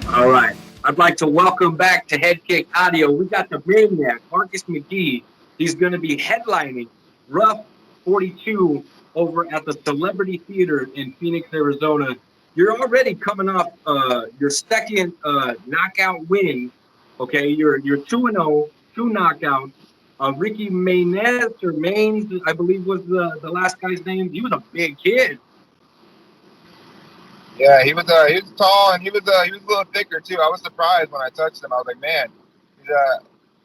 All right. I'd like to welcome back to Head Kick Audio. We got the Maniac, Marcus McGhee. He's going to be headlining RUF 42 over at the Celebrity Theater in Phoenix, Arizona. You're already coming off your second knockout win. Okay, you're 2-0, two knockouts. Ricky Maines or Maines, I believe was the last guy's name. He was a big kid. Yeah, he was tall and he was a little thicker too. I was surprised when I touched him. I was like, man,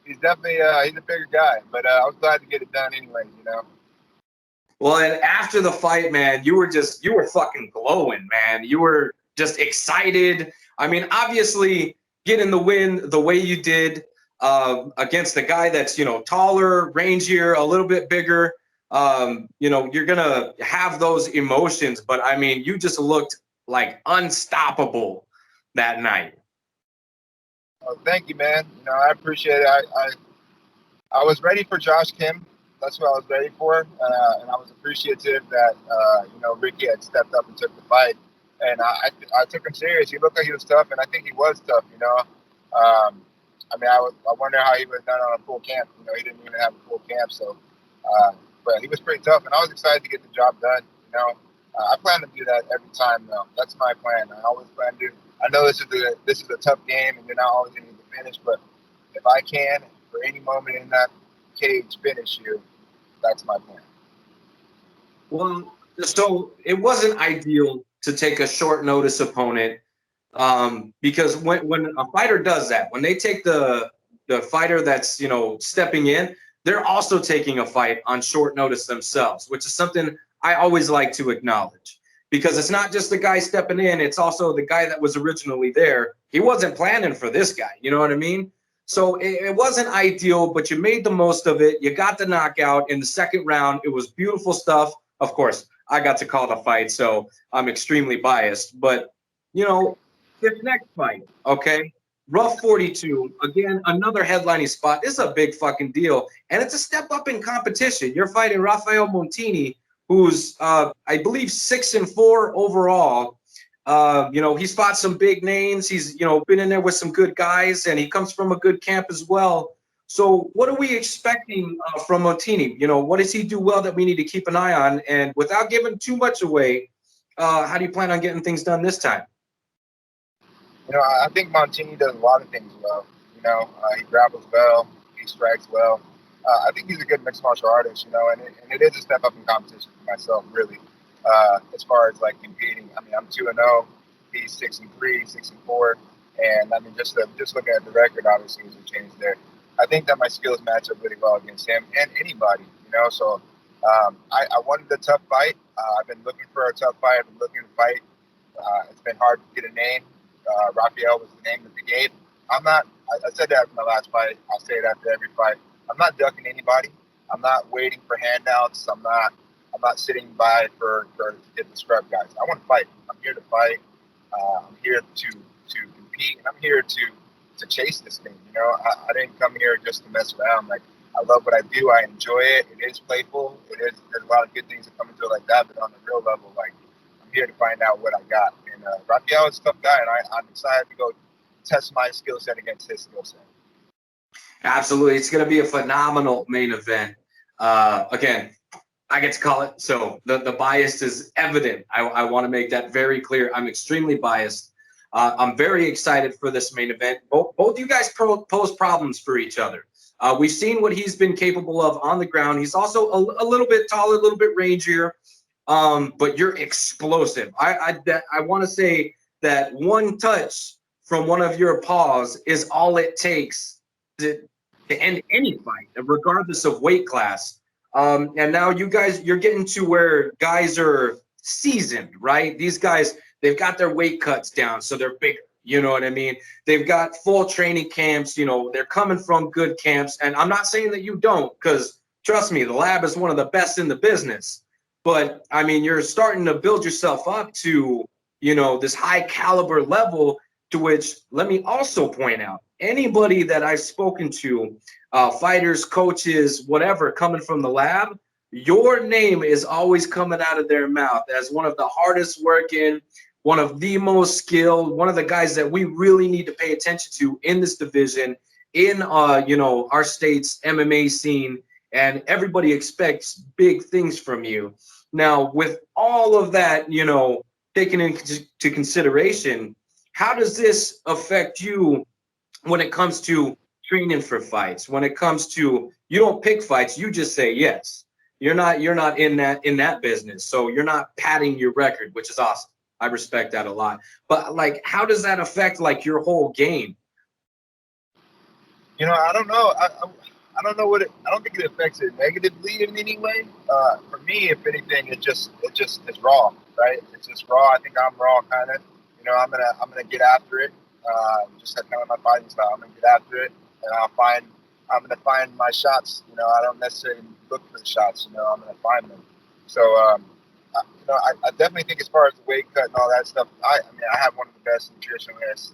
he's definitely he's a bigger guy. But I was glad to get it done anyways. Well, and after the fight, man, you were fucking glowing, man. You were just excited. I mean, obviously, getting the win the way you did against the guy that's, taller, rangier, a little bit bigger, you're going to have those emotions. But, I mean, you just looked like unstoppable that night. Oh, thank you, man. I appreciate it. I was ready for Josh Kim. That's what I was ready for, and I was appreciative that Ricky had stepped up and took the fight, and I took him serious. He looked like he was tough, and I think he was tough. I wonder how he would have done on a full camp. He didn't even have a full camp, but he was pretty tough, and I was excited to get the job done. I plan to do that every time, though. That's my plan. I always plan to. I know this is a tough game, and you're not always going to get the finish, but if I can, for any moment in that cage, finish you, that's my plan. Well, so it wasn't ideal to take a short notice opponent because when a fighter does that, when they take the fighter that's stepping in, they're also taking a fight on short notice themselves, which is something I always like to acknowledge, because it's not just the guy stepping in, it's also the guy that was originally there. He wasn't planning for this guy, you know what I mean? So it wasn't ideal, but you made the most of it. You got the knockout in the second round. It was beautiful stuff. Of course, I got to call the fight, so I'm extremely biased. But, this next fight, okay, RUF 42, again, another headlining spot. This is a big fucking deal, and it's a step up in competition. You're fighting Rafael Montini, who's, I believe, 6-4 overall. He's fought some big names. He's, been in there with some good guys, and he comes from a good camp as well. So what are we expecting from Montini? What does he do well that we need to keep an eye on? And without giving too much away, how do you plan on getting things done this time? I think Montini does a lot of things well. He grapples well, he strikes well. I think he's a good mixed martial artist, and it is a step up in competition for myself, really. As far as like competing, I'm 2-0, he's 6-3, 6-4, and just looking at the record, obviously, there's a change there. I think that my skills match up really well against him and anybody, So I wanted a tough fight. I've been looking for a tough fight. I've been looking to fight. It's been hard to get a name. Rafael was the name that they gave. I said that in my last fight. I'll say it after every fight. I'm not ducking anybody. I'm not waiting for handouts. I'm not sitting by to get the scrub guys. I want to fight. I'm here to fight. I'm here to compete, and I'm here to chase this thing. I didn't come here just to mess around. Like, I love what I do. I enjoy it. It is playful. There's a lot of good things that come into it like that. But on the real level, like, I'm here to find out what I got. And Rafael is a tough guy, and I'm excited to go test my skill set against his skill set. Absolutely. It's going to be a phenomenal main event. Again, I get to call it, so the bias is evident. I want to make that very clear. I'm extremely biased. I'm very excited for this main event. Both you guys pose problems for each other. We've seen what he's been capable of on the ground. He's also a little bit taller, a little bit rangier, but you're explosive. I want to say that one touch from one of your paws is all it takes to end any fight, regardless of weight class. And now you're getting to where guys are seasoned, right? These guys, they've got their weight cuts down, so they're bigger. You know what I mean? They've got full training camps. They're coming from good camps. And I'm not saying that you don't, because trust me, the lab is one of the best in the business. But I mean, you're starting to build yourself up to, this high caliber level, to which, let me also point out, anybody that I've spoken to, fighters, coaches, whatever, coming from the lab, your name is always coming out of their mouth as one of the hardest working, one of the most skilled, one of the guys that we really need to pay attention to in this division, in our state's MMA scene, and everybody expects big things from you. Now, with all of that, taken into consideration, how does this affect you when it comes to training for fights? When it comes to, you don't pick fights, you just say yes. You're not in that business, so you're not padding your record, which is awesome. I respect that a lot. But like, how does that affect like your whole game? I don't know. I don't know I don't think it affects it negatively in any way. For me, if anything, it's raw, right? It's just raw. I think I'm raw, kind of. I'm gonna get after it. Just like kind of my fighting style. I'm gonna get after it, and I'm gonna find my shots. I don't necessarily look for the shots. I'm gonna find them. So, I definitely think as far as the weight cut and all that stuff, I have one of the best nutritionists.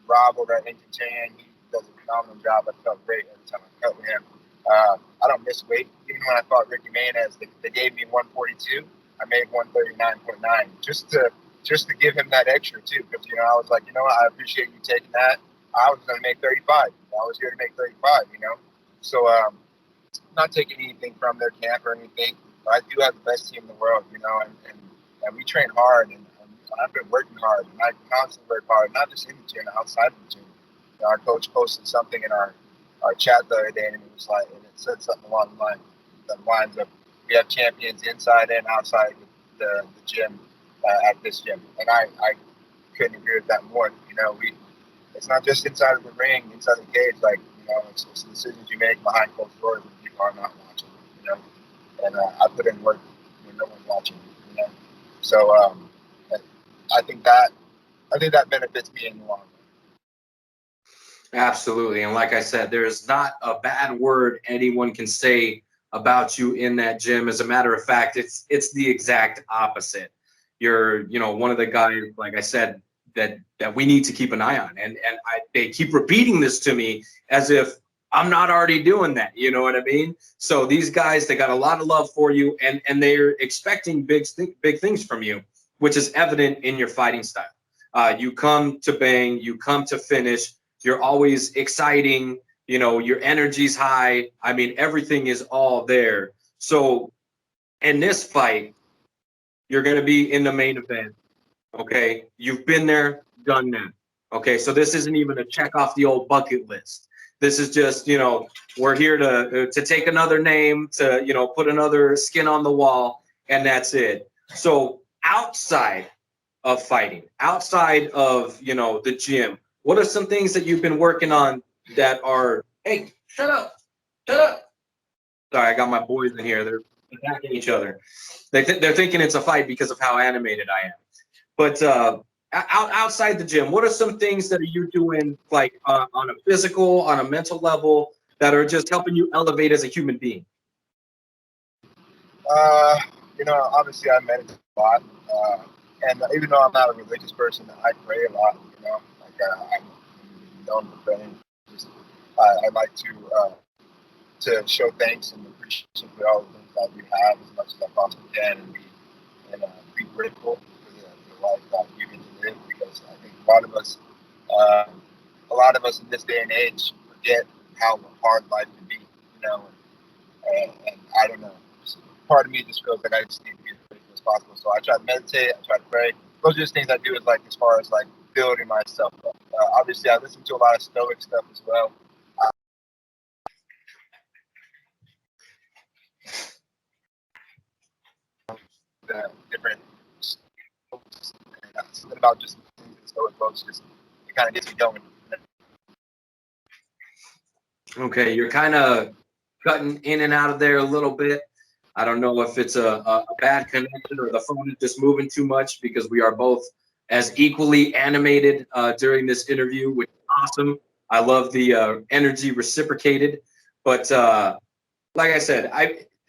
Rob over at Lincoln Chan, he does a phenomenal job. I felt great every time I cut with him. I don't miss weight. Even when I fought Ricky Maynes, they gave me 142. I made 139.9 just to give him that extra too. Because I was like, I appreciate you taking that. I was going to make 35. I was here to make 35. So not taking anything from their camp or anything. But I do have the best team in the world. And we train hard, and I've been working hard, and I constantly work hard, not just in the gym, outside of the gym. Our coach posted something in our chat the other day, and it was like, and it said something along the lines of, we have champions inside and outside the gym at this gym, and I couldn't agree with that more. It's not just inside of the ring, inside the cage. Like, it's the decisions you make behind closed doors when people are not watching. And I put in work when no one's watching. So I think that benefits me in the long run. Absolutely. And like I said, there's not a bad word anyone can say about you in that gym. As a matter of fact, it's the exact opposite. You're, one of the guys, like I said, that we need to keep an eye on. And they keep repeating this to me as if I'm not already doing that. You know what I mean? So these guys, they got a lot of love for you, and they're expecting big things from you, which is evident in your fighting style. You come to bang, you come to finish. You're always exciting. Your energy's high. I mean, everything is all there. So in this fight, you're going to be in the main event. Okay. You've been there, done that. Okay. So this isn't even a check off the old bucket list. This is just, we're here to take another name, to, put another skin on the wall, and that's it. So outside of fighting, outside of, the gym, what are some things that you've been working on that are, hey, shut up. Sorry, I got my boys in here. They're attacking each other. They're thinking it's a fight because of how animated I am. But outside the gym, what are some things that you're doing, like on a physical, on a mental level, that are just helping you elevate as a human being? Obviously I meditate a lot. And even though I'm not a religious person, I pray a lot. I'm known for praying. I like to show thanks and appreciation for all the things that we have as much as I possibly can, and be grateful for the life that we get to live. Because I think a lot of us in this day and age forget how hard life can be. And I don't know. Part of me just feels like I just need to be as grateful as possible. So I try to meditate. I try to pray. Those are just things I do, is like, as far as like building myself up. Obviously, I listen to a lot of Stoic stuff as well. The different something about just listening to the Stoic folks, just it kind of gets me going. Okay, you're kind of cutting in and out of there a little bit. I don't know if it's a bad connection or the phone is just moving too much, because we are both as equally animated during this interview, which is awesome. I love the energy reciprocated. But like I said,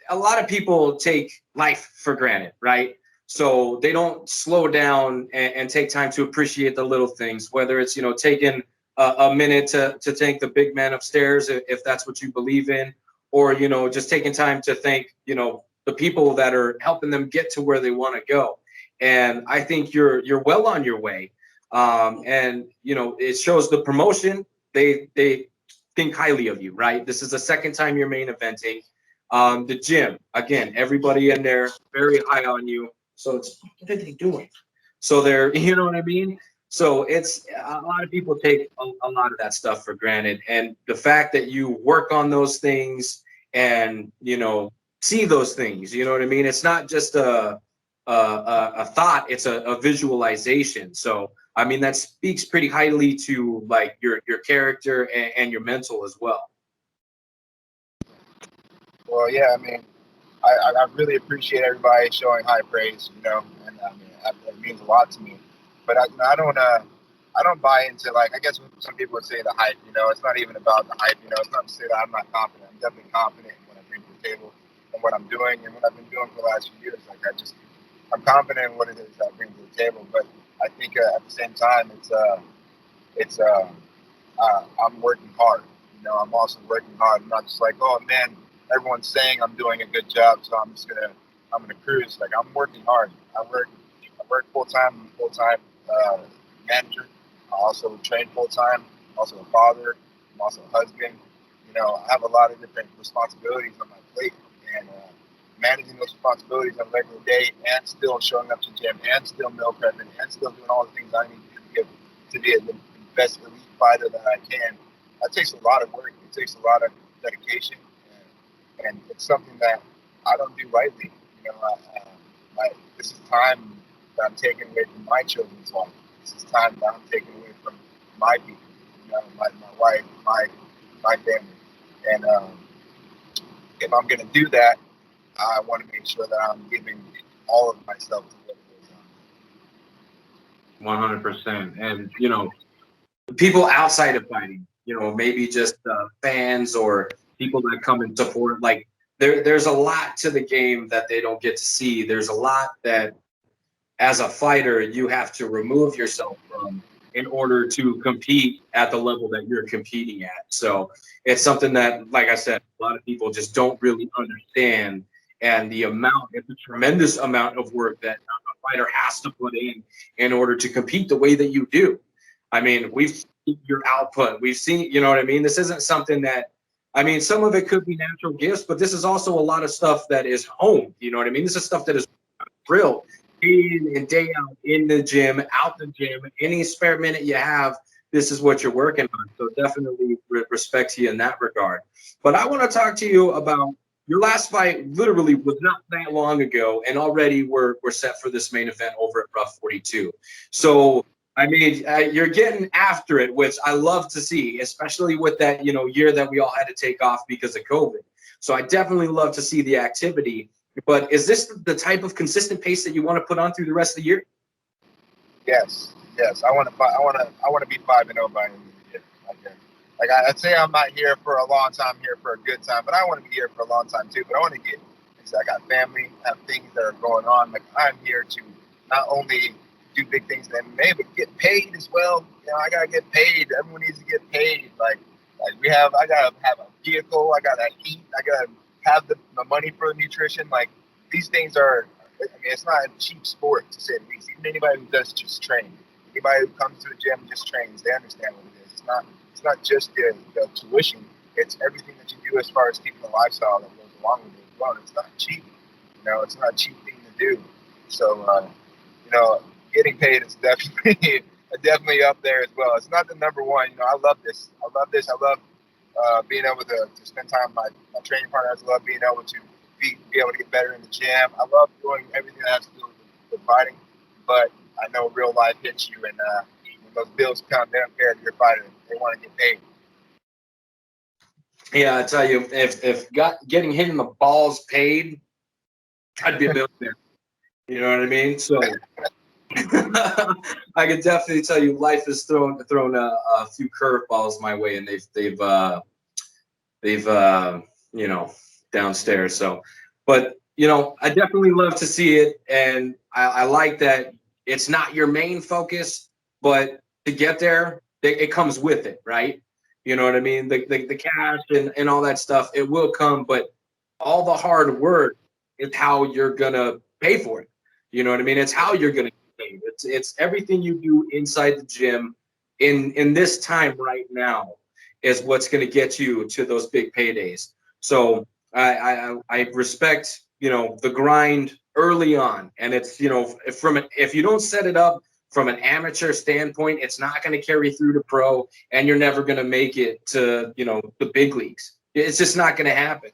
a lot of people take life for granted, right? So they don't slow down and take time to appreciate the little things, whether it's, taking a minute to thank the big man upstairs, if that's what you believe in, or, just taking time to thank, the people that are helping them get to where they want to go. and I think you're well on your way. And you know, it shows the promotion. They think highly of you, right? This is the second time you're main eventing. The gym, again, everybody in there very high on you. So it's, what are they doing? So they're, you know what I mean? So it's, a lot of people take a lot of that stuff for granted, and the fact that you work on those things and, you know, see those things, you know what I mean? It's not just a thought, it's a visualization. So I mean, that speaks pretty highly to like your character and your mental as well. Well, yeah, I mean, I really appreciate everybody showing high praise, you know, and I mean, it means a lot to me. But I don't buy into, like, I guess some people would say the hype, you know. It's not even about the hype, you know. It's not to say that I'm not confident. I'm definitely confident in what I bring to the table and what I'm doing and what I've been doing for the last few years. Like, I'm confident in what it is that I bring to the table. But I think at the same time, it's I'm working hard. You know, I'm also working hard. I'm not just like, oh man, everyone's saying I'm doing a good job, so I'm gonna cruise. Like, I'm working hard. I work full time. I'm a full time manager. I also train full time. I'm also a father. I'm also a husband. You know, I have a lot of different responsibilities on my plate, and managing those responsibilities on a regular day, and still showing up to gym, and still meal prepping, and still doing all the things I need to do to be the best elite fighter that I can. That takes a lot of work. It takes a lot of dedication, and it's something that I don't do lightly. You know, this is time that I'm taking away from my children's life. This is time that I'm taking away from my people. You know, my wife, my family, and if I'm going to do that, I want to make sure that I'm giving all of myself to what it is. 100%. And you know, people outside of fighting, you know, maybe just fans or people that come and support, like there's a lot to the game that they don't get to see. There's a lot that as a fighter you have to remove yourself from in order to compete at the level that you're competing at. So it's something that, like I said, a lot of people just don't really understand. And the amount, it's a tremendous amount of work that a fighter has to put in order to compete the way that you do. I mean, we've seen your output. We've seen, you know what I mean? This isn't something that, I mean, some of it could be natural gifts, but this is also a lot of stuff that is honed. You know what I mean? This is stuff that is real, day in and day out, in the gym, out the gym, any spare minute you have, this is what you're working on. So definitely respect to you in that regard. But I want to talk to you about your last fight. Literally was not that long ago, and already we're set for this main event over at RUF 42. So I mean, you're getting after it, which I love to see, especially with that, you know, year that we all had to take off because of COVID. So I definitely love to see the activity. But is this the type of consistent pace that you want to put on through the rest of the year? Yes, yes. I want to be 5-0 by the end of the year. Like I'd say I'm not here for a long time, I'm here for a good time, but I want to be here for a long time too. But I want to get, because I got family, I have things that are going on. Like, I'm here to not only do big things in MMA, but get paid as well. You know, I gotta get paid. Everyone needs to get paid. Like I gotta have a vehicle. I gotta eat. I gotta have the money for nutrition. Like, these things are, I mean, it's not a cheap sport, to say the least. Even anybody who does just train, anybody who comes to the gym and just trains, they understand what it is. It's not just the tuition. It's everything that you do as far as keeping the lifestyle that goes along with it as well. It's not cheap. You know, it's not a cheap thing to do. So, you know, getting paid is definitely definitely up there as well. It's not the number one. You know, I love this. I love being able to spend time with my training partners. I love being able to be able to get better in the gym. I love doing everything that has to do with fighting. But I know real life hits you, and when those bills come, they don't care if you're a fighter. They want to get paid. Yeah, I tell you, if getting hit in the balls paid, I'd be a millionaire. You know what I mean? So I can definitely tell you, life has thrown a few curveballs my way, and they've you know, downstairs. So, but you know, I definitely love to see it, and I like that it's not your main focus, but to get there, it comes with it, right? You know what I mean? The cash and all that stuff, it will come, but all the hard work is how you're gonna pay for it. You know what I mean? It's how you're going to get paid. It's everything you do inside the gym in this time right now is what's going to get you to those big paydays. So I respect, you know, the grind early on, and it's, you know, if you don't set it up from an amateur standpoint, it's not going to carry through to pro, and you're never going to make it to, you know, the big leagues. It's just not going to happen.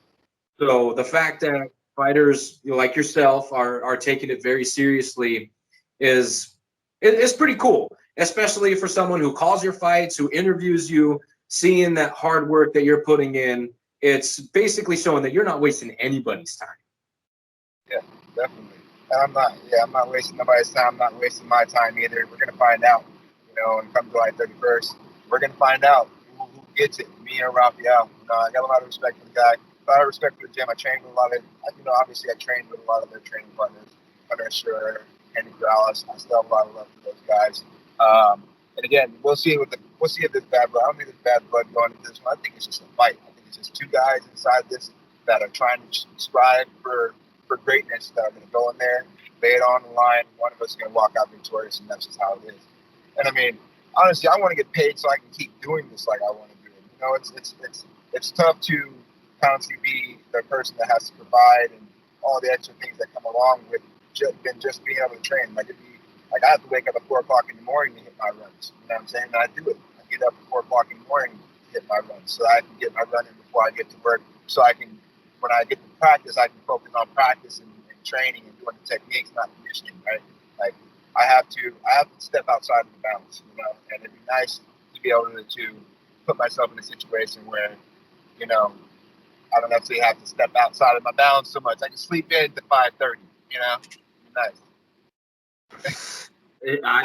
So the fact that fighters, you know, like yourself are taking it very seriously is pretty cool, especially for someone who calls your fights, who interviews you, seeing that hard work that you're putting in. It's basically showing that you're not wasting anybody's time. Yeah, definitely. And I'm not wasting nobody's time. I'm not wasting my time either. We're gonna find out, you know, and come July 31st, we're gonna find out who gets it, me or Raphael. I got a lot of respect for the guy, a lot of respect for the gym. I trained with a lot of, you know, obviously I trained with a lot of their training partners, Hunter Schroeder, Andy Corrales. I still have a lot of love for those guys. And again, we'll see if there's bad blood. I don't think there's bad blood going into this one. I think it's just a fight. I think it's just two guys inside this that are trying to strive for greatness, that are going to go in there, lay it on the line. One of us is going to walk out victorious, and that's just how it is. And I mean, honestly, I want to get paid so I can keep doing this like I want to do it. You know, it's tough to constantly be the person that has to provide and all the extra things that come along with just being able to train. Like I have to wake up at 4 o'clock in the morning to hit my runs. You know what I'm saying? And I do it. I get up at 4 o'clock in the morning to hit my runs, so I can get my run in before I get to work, so I can, when I get to practice, I can focus on practice and training and doing the techniques, not conditioning, right? Like I have to step outside of the bounds, you know, and it'd be nice to be able to put myself in a situation where, you know, I don't necessarily have to step outside of my bounds so much. I can sleep in to 5:30, you know, it'd be nice.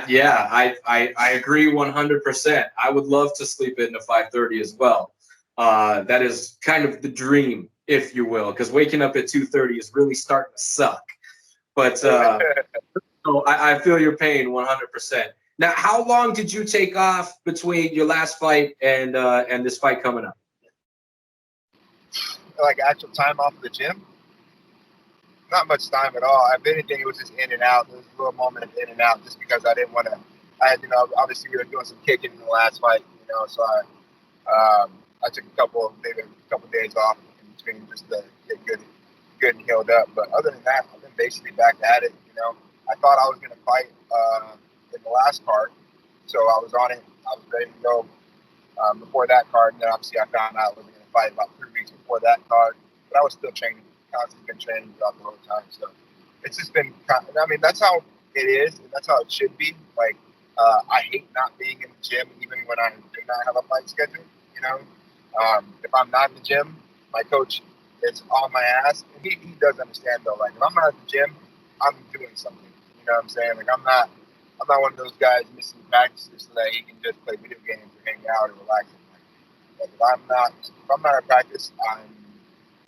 Yeah, I agree 100%. I would love to sleep in to 5:30 as well. That is kind of the dream, if you will, because waking up at 2:30 is really starting to suck. But so I feel your pain 100%. Now, how long did you take off between your last fight and this fight coming up? Like actual time off the gym? Not much time at all. If anything, it was just in and out. There was a little moment of in and out just because I didn't want to. You know, obviously we were doing some kicking in the last fight, you know, so I took a couple days off in between just to get good and healed up. But other than that, I've been basically back at it. You know, I thought I was going to fight in the last card, so I was on it. I was ready to go before that card, and then obviously I found out I wasn't going to fight about 3 weeks before that card. But I was still training, constantly been training throughout the whole time. So it's just been, I mean, that's how it is, and that's how it should be. Like, I hate not being in the gym, even when I do not have a fight schedule. You know, if I'm not in the gym, my coach is on my ass. And he does understand though. Like, if I'm not at the gym, I'm doing something. You know what I'm saying? Like, I'm not one of those guys missing practices so that he can just play video games or hang out or relax. Like, if I'm not at practice, I'm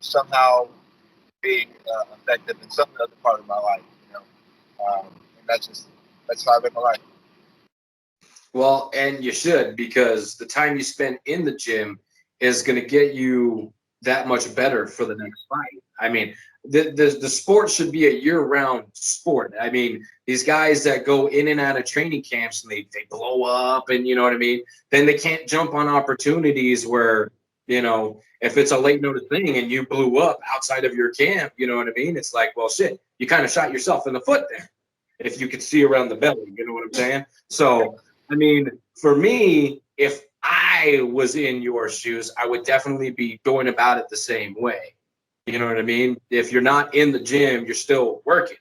somehow being effective in some other part of my life. You know, and that's how I live my life. Well, and you should, because the time you spend in the gym is going to get you that much better for the next fight. I mean, the sport should be a year-round sport. I mean, these guys that go in and out of training camps and they blow up, and you know what I mean, then they can't jump on opportunities where, you know, if it's a late notice thing and you blew up outside of your camp, you know what I mean? It's like, well, shit, you kind of shot yourself in the foot there, if you could see around the belly, you know what I'm saying? So, I mean, for me, if I was in your shoes, I would definitely be going about it the same way. You know what I mean? If you're not in the gym, you're still working.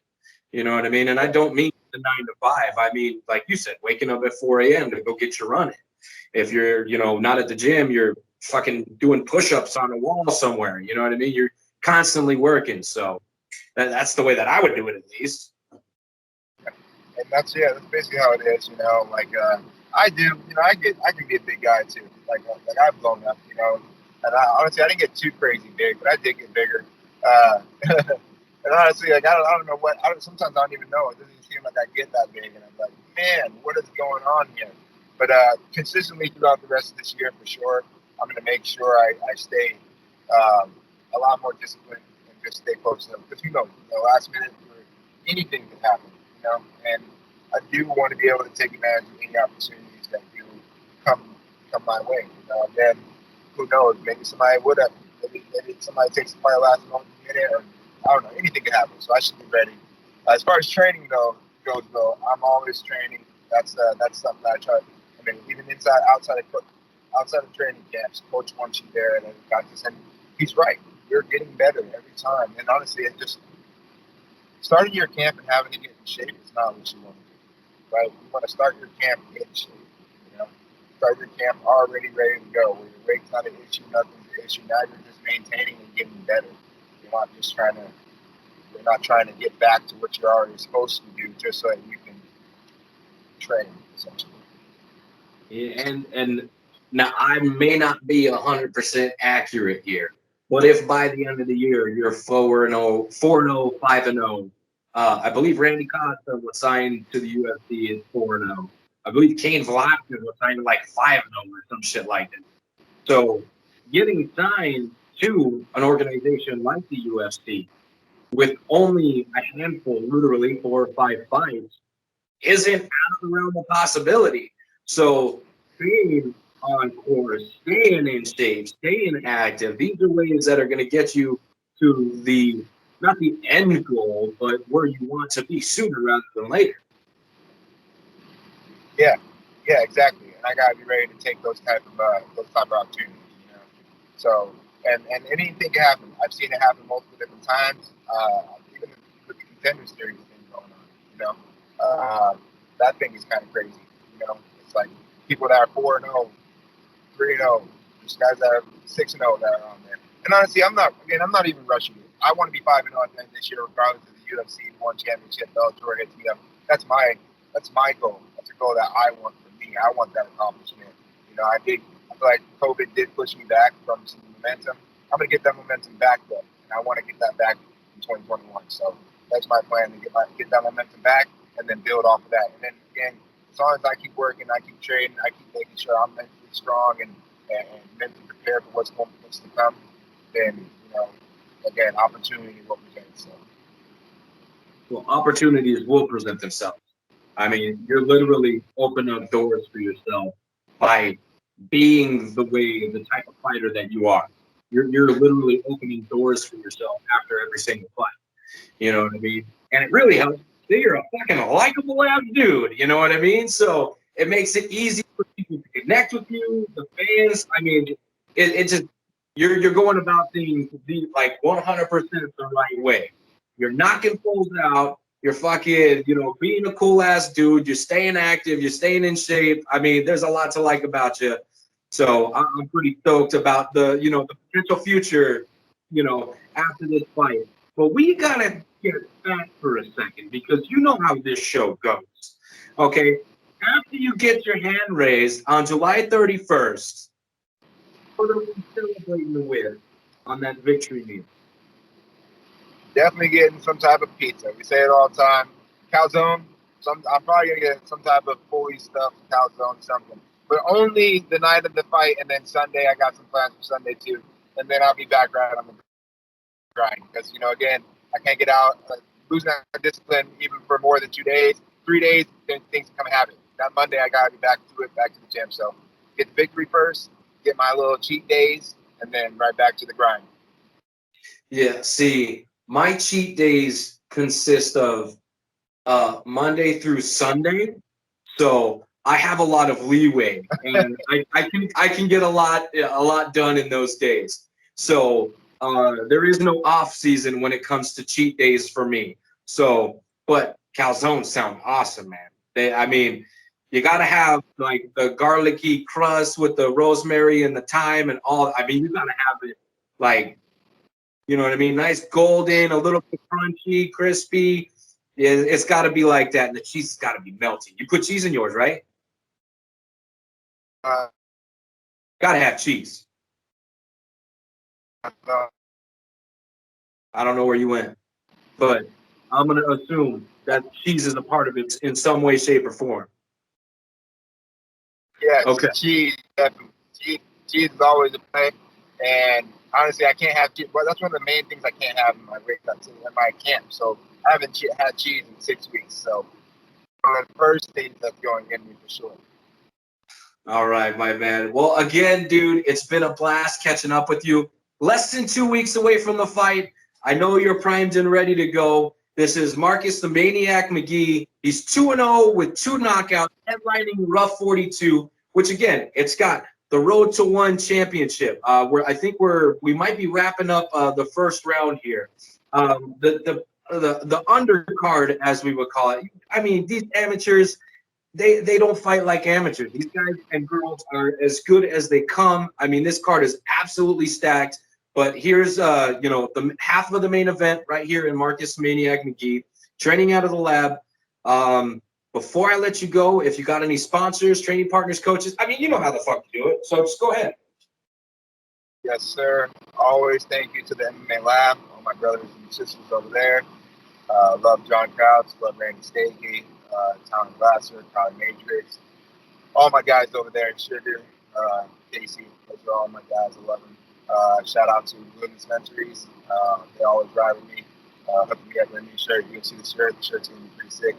You know what I mean? And I don't mean the 9 to 5. I mean, like you said, waking up at 4 a.m. to go get your running. If you're, you know, not at the gym, you're fucking doing push-ups on a wall somewhere. You know what I mean? You're constantly working. So that's the way that I would do it, at least. And that's basically how it is, you know. Like I do, you know, I can be a big guy too. Like I've blown up, you know. And honestly, I didn't get too crazy big, but I did get bigger. And honestly, like I don't know what. Sometimes I don't even know. It doesn't seem like I get that big, and I'm like, man, what is going on here? But consistently throughout the rest of this year, for sure, I'm going to make sure I stay a lot more disciplined and just stay close to them. Because who knows? You know, last minute anything can happen, you know. And I do want to be able to take advantage of any opportunities that do come my way. You know, again, who knows? Maybe somebody would have. Maybe somebody takes the fire last minute, or I don't know. Anything can happen. So I should be ready. As far as training goes, though, I'm always training. That's something that I try. I mean, even outside of training camps, coach wants you there, and got this, and he's right. You're getting better every time. And honestly, it just starting your camp and having to get in shape is not what you want to do, right? You want to start your camp in shape. You know, start your camp already ready to go. Where your weight's not an issue, nothing's an issue. Now you're just maintaining and getting better. You're not just trying to get back to what you're already supposed to do just so that you can train, essentially. Yeah, and now I may not be 100% accurate here, but if by the end of the year you're 4-0, 4-0, 5-0, I believe Randy Costa was signed to the UFC at 4-0. I believe Cain Velasquez was signed to like 5-0 or some shit like that. So getting signed to an organization like the UFC with only a handful, literally 4 or 5 fights, isn't out of the realm of possibility. So staying on course, staying in shape, staying active, these are ways that are going to get you to the, not the end goal, but where you want to be sooner rather than later. Yeah, exactly. And I gotta be ready to take those type of opportunities. You know, so and anything can happen. I've seen it happen multiple different times. Even with the Contender Series thing going on, you know, that thing is kind of crazy. You know, it's like people that are 4-0, 3-0, there's guys that are 6-0 that are on there. And honestly, I'm not even rushing it. I want to be 5-0 at the end of this year, regardless of the UFC One Championship, Bellator hits me up. That's my goal. That's a goal that I want for me. I want that accomplishment. You know, I feel like COVID did push me back from some momentum. I'm gonna get that momentum back though, and I want to get that back in 2021. So that's my plan, to get that momentum back and then build off of that. And then again, as long as I keep working, I keep training, I keep making sure I'm mentally strong and mentally prepared for what's to come, then, you know, again, opportunity will present itself. Well, opportunities will present themselves. I mean, you're literally opening up doors for yourself by being the type of fighter that you are. You're literally opening doors for yourself after every single fight. You know what I mean? And it really helps. You're a fucking likable ass dude. You know what I mean? So it makes it easy for people to connect with you, the fans. I mean, it just you're going about things like 100% the right way. You're knocking fools out. You're fucking, being a cool ass dude. You're staying active. You're staying in shape. I mean, there's a lot to like about you. So I'm pretty stoked about the potential future, after this fight. But we gotta get back for a second because you know how this show goes. Okay, after you get your hand raised on July 31st, what are we celebrating with on that victory meal? Definitely getting some type of pizza. We say it all the time. Calzone. I'm probably gonna get some type of fully stuffed calzone, something. But only the night of the fight, and then Sunday I got some plans for Sunday too. And then I'll be back right on the grind because again, I can't get out losing that discipline even for more than 2 days, 3 days. Then things become a habit. That Monday I gotta be back to the gym. So get the victory first, get my little cheat days, and then right back to the grind. Yeah, see, my cheat days consist of Monday through Sunday, so I have a lot of leeway, and I can get a lot done in those days. So there is no off season when it comes to cheat days for me. So, but calzones sound awesome, man. I mean, you gotta have like the garlicky crust with the rosemary and the thyme and all. I mean, you gotta have it like. You know what I mean? Nice golden, a little bit crunchy, crispy. Yeah, it's got to be like that, and the cheese has got to be melting. You put cheese in yours, right? Got to have cheese. I don't know where you went, but I'm going to assume that cheese is a part of it in some way, shape, or form. Yes, okay. Cheese, definitely. Cheese is always a play, and honestly, I can't have cheese. Well, that's one of the main things I can't have in my camp. So haven't had cheese in 6 weeks. So on the first stage, that's going to get me for sure. All right, my man. Well, again, dude, it's been a blast catching up with you. Less than 2 weeks away from the fight. I know you're primed and ready to go. This is Marcus the Maniac McGhee. He's 2-0 with 2 knockouts, headlining RUF 42, which, again, it's got the Road to One championship. I think we might be wrapping up the first round here. The undercard, as we would call it. I mean, these amateurs, they don't fight like amateurs. These guys and girls are as good as they come. I mean, this card is absolutely stacked. But here's the half of the main event right here in Marcus Maniac McGhee, training out of the lab. Before I let you go, if you got any sponsors, training partners, coaches, I mean, you know how the fuck to do it. So just go ahead. Yes, sir. Always thank you to the MMA Lab, all my brothers and sisters over there. Love John Crouch, love Randy Stakey, Tom Glasser, Tyler Matrix, all my guys over there, Sugar, Casey, those are all my guys. I love them. Shout out to Bloom Dispensaries. They always ride with me, hooking me up with a new shirt. You can see the shirt. The shirt's going to be pretty sick.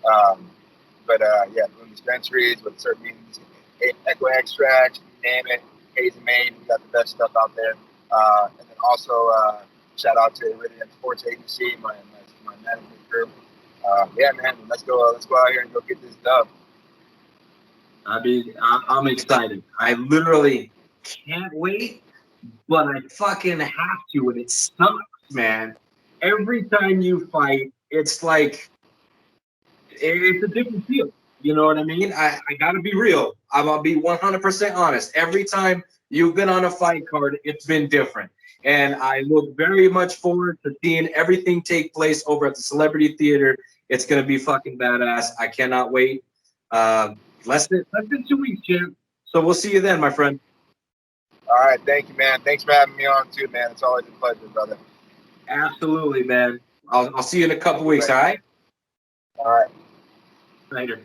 Yeah, Bloom Dispensaries with serpentines, Echo Extract, you name it. Hazy Maine, we got the best stuff out there. And then also, shout out to Iridium Sports Agency, my management group. Yeah, man, let's go out here and go get this dub. I mean, I'm excited. I literally can't wait, but I fucking have to, and it sucks, man. Every time you fight, it's like it's a different feel. You know what I mean? I got to be real. I'm going to be 100% honest. Every time you've been on a fight card, it's been different. And I look very much forward to seeing everything take place over at the Celebrity Theater. It's going to be fucking badass. I cannot wait. Less than 2 weeks, champ. So we'll see you then, my friend. All right. Thank you, man. Thanks for having me on, too, man. It's always a pleasure, brother. Absolutely, man. I'll see you in a couple weeks, all right? All right. Later.